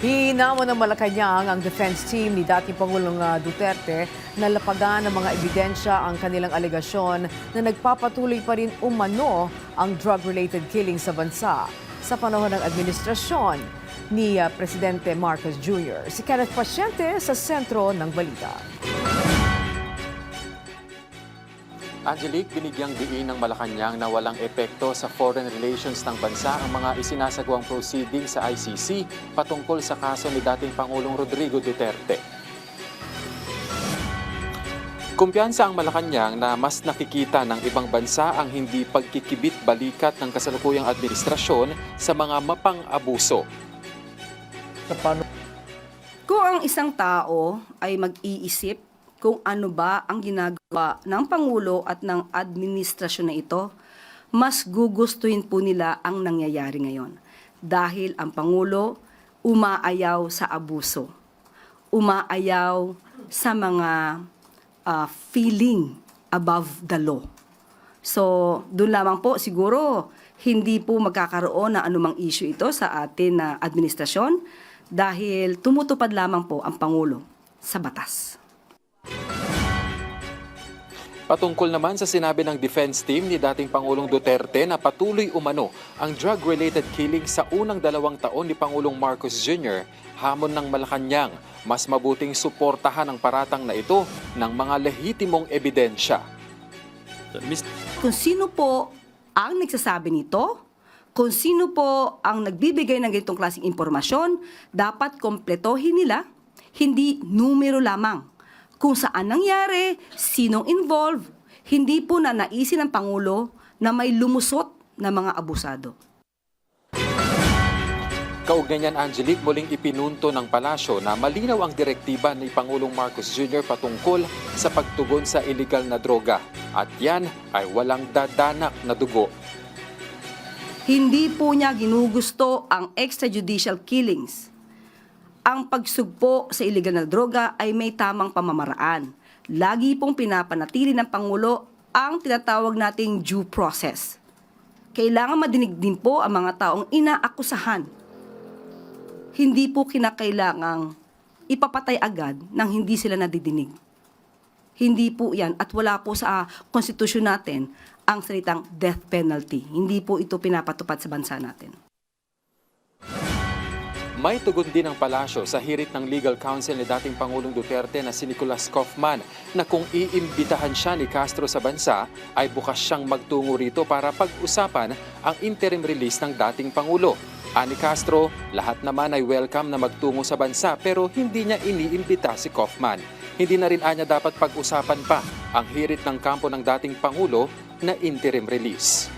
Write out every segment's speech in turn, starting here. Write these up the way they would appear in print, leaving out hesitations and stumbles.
Hinamon ng Malacanang ang defense team ni dating Pangulong Duterte na lapagan ng mga ebidensya ang kanilang alegasyon na nagpapatuloy pa rin umano ang drug-related killing sa bansa sa panahon ng administrasyon ni Presidente Marcos Jr. Si Kenneth Paciente sa sentro ng balita. Angelique, binigyang diin ng Malacanang na walang epekto sa foreign relations ng bansa ang mga isinasagawang proceeding sa ICC patungkol sa kaso ni dating Pangulong Rodrigo Duterte. Kumpiyansa ang Malacanang na mas nakikita ng ibang bansa ang hindi pagkikibit-balikat ng kasalukuyang administrasyon sa mga mapang-abuso. Kung ang isang tao ay mag-iisip kung ano ba ang ginagawa ng Pangulo at ng administrasyon na ito, mas gugustuhin po nila ang nangyayari ngayon. Dahil ang Pangulo umaayaw sa abuso, umaayaw sa mga feeling above the law. So, doon lamang po siguro hindi po magkakaroon na anumang issue ito sa atin na administrasyon dahil tumutupad lamang po ang Pangulo sa batas. Patungkol naman sa sinabi ng defense team ni dating Pangulong Duterte na patuloy umano ang drug-related killing sa unang 2 taon ni Pangulong Marcos Jr., hamon ng Malacanang, mas mabuting suportahan ang paratang na ito ng mga lehitimong ebidensya. Kung sino po ang nagsasabi nito, kung sino po ang nagbibigay ng ganitong klaseng impormasyon, dapat kompletohin nila, hindi numero lamang. Kung saan nangyari, sinong involved, hindi po na naisin ng Pangulo na may lumusot na mga abusado. Kaugnay niyan, Angelique, muling ipinunto ng palasyo na malinaw ang direktiba ni Pangulong Marcos Jr. patungkol sa pagtugon sa illegal na droga. At yan ay walang dadanak na dugo. Hindi po niya ginugusto ang extrajudicial killings. Ang pagsugpo sa iligal na droga ay may tamang pamamaraan. Lagi pong pinapanatili ng Pangulo ang tinatawag nating due process. Kailangan madinig din po ang mga taong inaakusahan. Hindi po kinakailangang ipapatay agad nang hindi sila nadidinig. Hindi po yan at wala po sa konstitusyon natin ang salitang death penalty. Hindi po ito pinapatupad sa bansa natin. May tugon din ang palasyo sa hirit ng legal counsel ni dating Pangulong Duterte na si Nicolas Kaufman na kung iimbitahan siya ni Castro sa bansa ay bukas siyang magtungo rito para pag-usapan ang interim release ng dating Pangulo. Ani Castro, lahat naman ay welcome na magtungo sa bansa pero hindi niya iniimbita si Kaufman. Hindi na rin anya dapat pag-usapan pa ang hirit ng kampo ng dating Pangulo na interim release.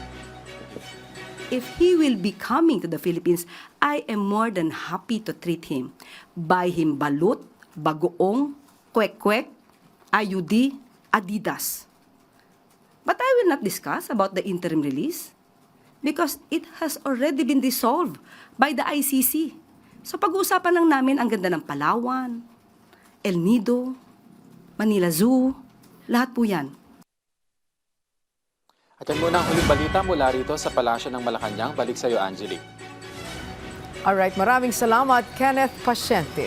If he will be coming to the Philippines, I am more than happy to treat him. Buy him balut, bagoong, kwek-kwek, IUD, Adidas. But I will not discuss about the interim release because it has already been dissolved by the ICC. So pag-uusapan lang namin ang ganda ng Palawan, El Nido, Manila Zoo, lahat po yan. At yan muna ang huling balita mula rito sa Palasyo ng Malacanang. Balik sa iyo, Angelique. Alright, maraming salamat, Kenneth Paciente.